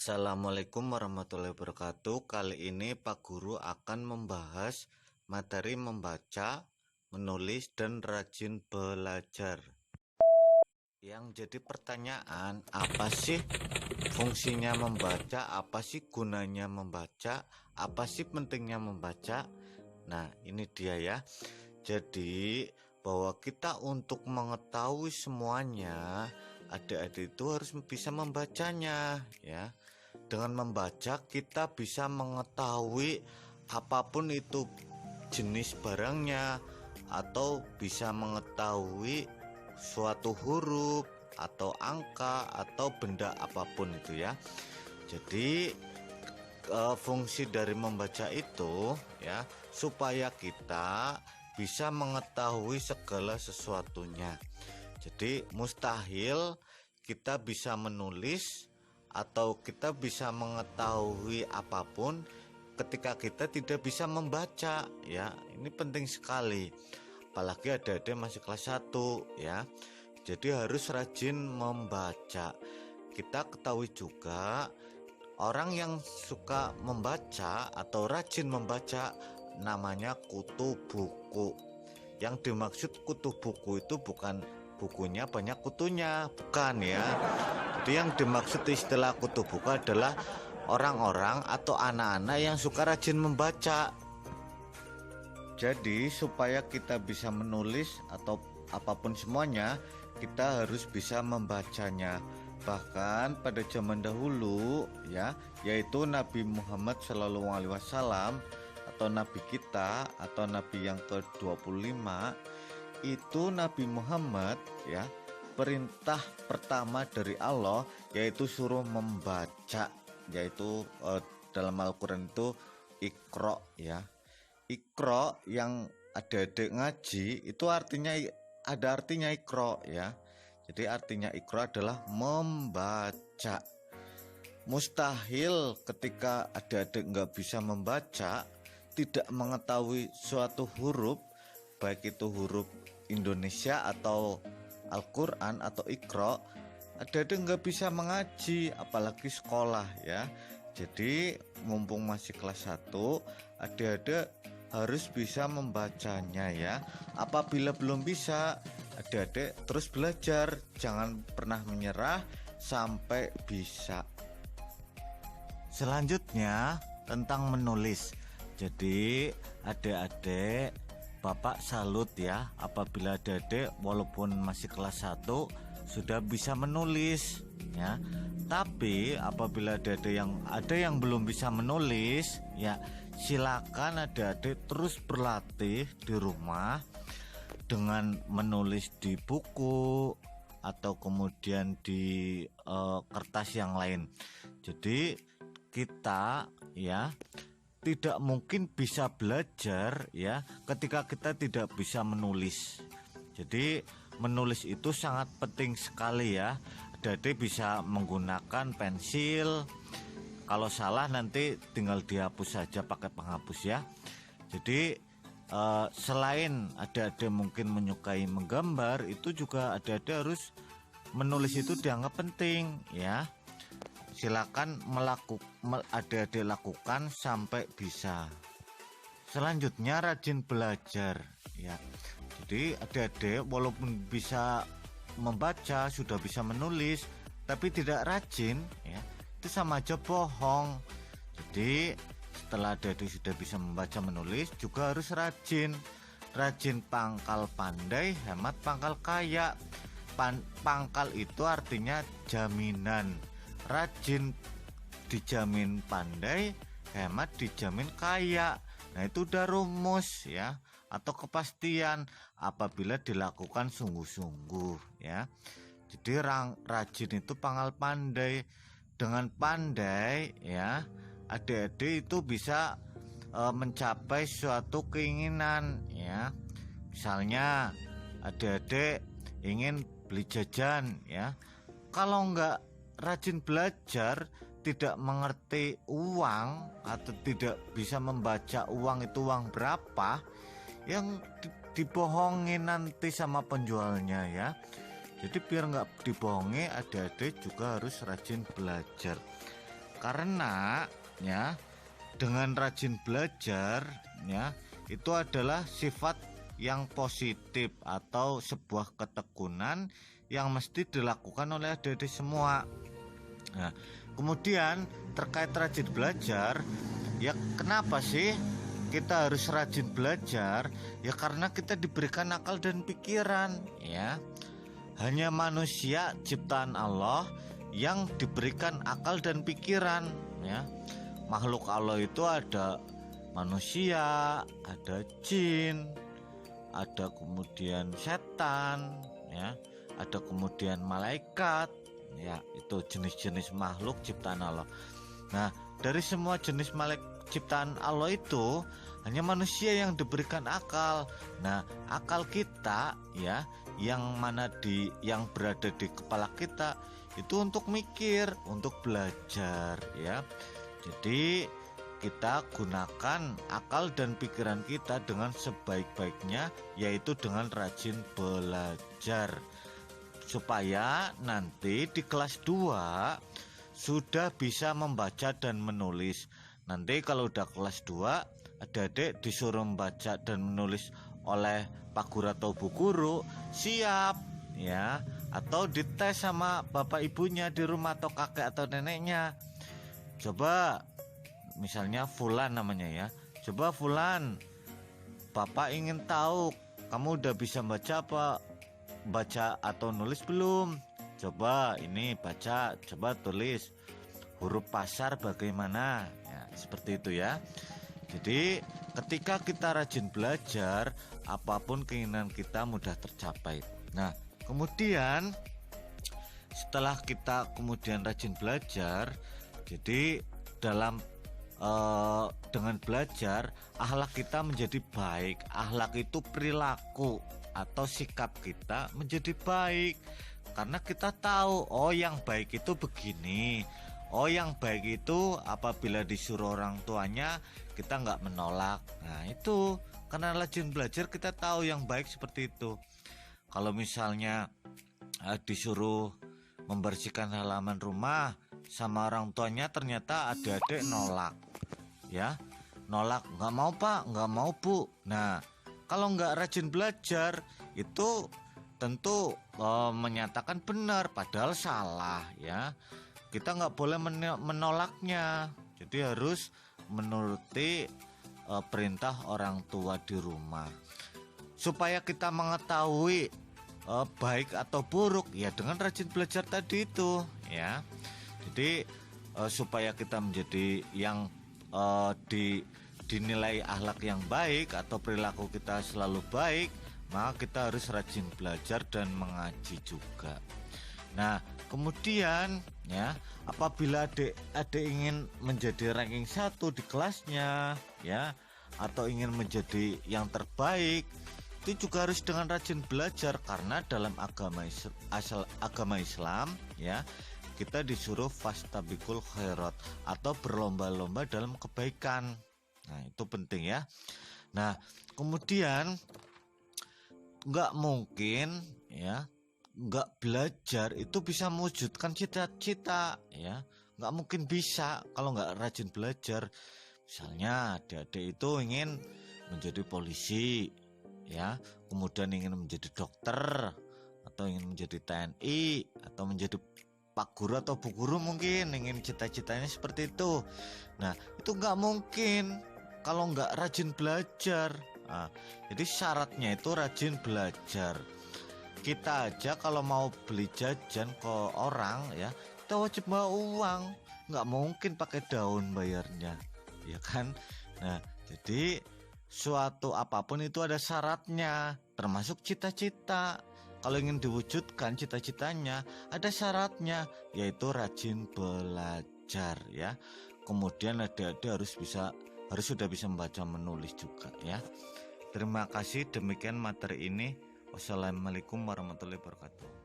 Assalamualaikum warahmatullahi wabarakatuh. Kali ini Pak Guru akan membahas materi membaca, menulis, dan rajin belajar. Yang jadi pertanyaan, apa sih fungsinya membaca? Apa sih gunanya membaca? Apa sih pentingnya membaca? Nah, ini dia ya. Jadi, bahwa kita untuk mengetahui semuanya, adik-adik itu harus bisa membacanya ya. Dengan membaca kita bisa mengetahui apapun itu jenis barangnya, atau bisa mengetahui suatu huruf atau angka atau benda apapun itu ya. Jadi fungsi dari membaca itu ya, supaya kita bisa mengetahui segala sesuatunya. Jadi mustahil kita bisa menulis atau kita bisa mengetahui apapun ketika kita tidak bisa membaca ya. Ini penting sekali, apalagi adik-adik masih kelas 1 ya. Jadi harus rajin membaca. Kita ketahui juga orang yang suka membaca atau rajin membaca namanya kutu buku. Yang dimaksud kutu buku itu bukan bukunya banyak kutunya, bukan ya. Jadi yang dimaksud istilah kutu buku adalah orang-orang atau anak-anak yang suka rajin membaca. Jadi supaya kita bisa menulis atau apapun semuanya, kita harus bisa membacanya. Bahkan pada zaman dahulu ya, yaitu Nabi Muhammad SAW atau Nabi kita atau Nabi yang ke-25, itu Nabi Muhammad ya, perintah pertama dari Allah yaitu suruh membaca, yaitu dalam Al-Quran itu Iqra ya. Iqra yang adik-adik ngaji itu artinya ada artinya Iqra ya. Jadi artinya Iqra adalah membaca. Mustahil ketika adik-adik nggak bisa membaca, tidak mengetahui suatu huruf, baik itu huruf Indonesia atau Al-Quran atau Iqra, adik-adik nggak bisa mengaji, apalagi sekolah ya. Jadi mumpung masih kelas 1, adik-adik harus bisa membacanya ya. Apabila belum bisa, adik-adik terus belajar, jangan pernah menyerah sampai bisa. Selanjutnya tentang menulis. Jadi adik-adik, Bapak salut ya apabila adik-adik walaupun masih kelas 1 sudah bisa menulis ya. Tapi apabila ada yang belum bisa menulis ya, silakan adik-adik terus berlatih di rumah dengan menulis di buku atau kemudian di kertas yang lain. Jadi kita ya tidak mungkin bisa belajar ya ketika kita tidak bisa menulis. Jadi menulis itu sangat penting sekali ya. Adik-adik bisa menggunakan pensil. Kalau salah nanti tinggal dihapus saja pakai penghapus ya. Jadi selain adik-adik mungkin menyukai menggambar, itu juga adik-adik harus menulis itu dianggap penting ya. Silakan adik-adik lakukan sampai bisa. Selanjutnya rajin belajar ya. Jadi adik-adik walaupun bisa membaca, sudah bisa menulis, tapi tidak rajin ya, itu sama aja bohong. Jadi setelah adik-adik sudah bisa membaca menulis, juga harus rajin. Rajin pangkal pandai, hemat pangkal kaya. Pangkal itu artinya jaminan. Rajin dijamin pandai, hemat dijamin kaya. Nah itu udah rumus ya, atau kepastian apabila dilakukan sungguh-sungguh ya. Jadi rajin itu pangkal pandai. Dengan pandai ya, adik-adik itu bisa mencapai suatu keinginan ya. Misalnya adik-adik ingin beli jajan ya, kalau nggak rajin belajar, tidak mengerti uang atau tidak bisa membaca uang itu uang berapa, yang dibohongin nanti sama penjualnya ya. Jadi biar nggak dibohongi, adik-adik juga harus rajin belajar. Karena ya dengan rajin belajar ya itu adalah sifat yang positif atau sebuah ketekunan yang mesti dilakukan oleh adik-adik semua. Nah, kemudian terkait rajin belajar, ya kenapa sih kita harus rajin belajar? Ya karena kita diberikan akal dan pikiran, ya. Hanya manusia ciptaan Allah yang diberikan akal dan pikiran, ya. Makhluk Allah itu ada manusia, ada jin, ada kemudian setan, ya, ada kemudian malaikat, ya, itu jenis-jenis makhluk ciptaan Allah. Nah, dari semua jenis malaikat ciptaan Allah itu hanya manusia yang diberikan akal. Nah, akal kita, ya, yang berada di kepala kita itu untuk mikir, untuk belajar, ya. Jadi kita gunakan akal dan pikiran kita dengan sebaik-baiknya, yaitu dengan rajin belajar, supaya nanti di kelas 2 sudah bisa membaca dan menulis. Nanti kalau udah kelas 2, adik-adik disuruh membaca dan menulis oleh Pak Guru atau Bu Guru, siap ya, atau dites sama bapak ibunya di rumah atau kakek atau neneknya. Coba misalnya Fulan namanya ya, coba Fulan, Bapak ingin tahu kamu udah bisa baca atau nulis belum? Coba ini baca, coba tulis huruf pasar bagaimana ya, seperti itu ya. Jadi ketika kita rajin belajar, apapun keinginan kita mudah tercapai. Nah, kemudian setelah kita kemudian rajin belajar, jadi dalam dengan belajar akhlak kita menjadi baik. Akhlak itu perilaku atau sikap kita menjadi baik karena kita tahu, oh yang baik itu begini, oh yang baik itu apabila disuruh orang tuanya kita nggak menolak. Nah itu karena rajin belajar kita tahu yang baik seperti itu. Kalau misalnya disuruh membersihkan halaman rumah sama orang tuanya, ternyata adik-adik nolak, ya, nolak, nggak mau Pak, nggak mau Bu. Nah, kalau nggak rajin belajar itu tentu menyatakan benar padahal salah, ya. Kita nggak boleh menolaknya, jadi harus menuruti perintah orang tua di rumah. Supaya kita mengetahui baik atau buruk, ya dengan rajin belajar tadi itu, ya. Jadi supaya kita menjadi yang dinilai akhlak yang baik atau perilaku kita selalu baik, maka kita harus rajin belajar dan mengaji juga. Nah, kemudian ya, apabila adik ingin menjadi ranking 1 di kelasnya, ya, atau ingin menjadi yang terbaik, itu juga harus dengan rajin belajar karena dalam agama Islam, ya, kita disuruh fastabiqul khairat atau berlomba-lomba dalam kebaikan. Nah, itu penting ya. Nah, kemudian nggak mungkin ya, nggak belajar itu bisa mewujudkan cita-cita ya. Nggak mungkin bisa kalau nggak rajin belajar. Misalnya adik-adik itu ingin menjadi polisi ya, kemudian ingin menjadi dokter atau ingin menjadi TNI atau menjadi Pak Guru atau Bu Guru, mungkin ingin cita-citanya seperti itu. Nah, itu nggak mungkin kalau nggak rajin belajar. Nah, jadi syaratnya itu rajin belajar. Kita aja kalau mau beli jajan ke orang ya, kita wajib bawa uang. Nggak mungkin pakai daun bayarnya, ya kan? Nah, jadi suatu apapun itu ada syaratnya, termasuk cita-cita. Kalau ingin diwujudkan cita-citanya ada syaratnya, yaitu rajin belajar ya. Kemudian adik-adik harus sudah bisa membaca menulis juga ya. Terima kasih, demikian materi ini. Wassalamualaikum warahmatullahi wabarakatuh.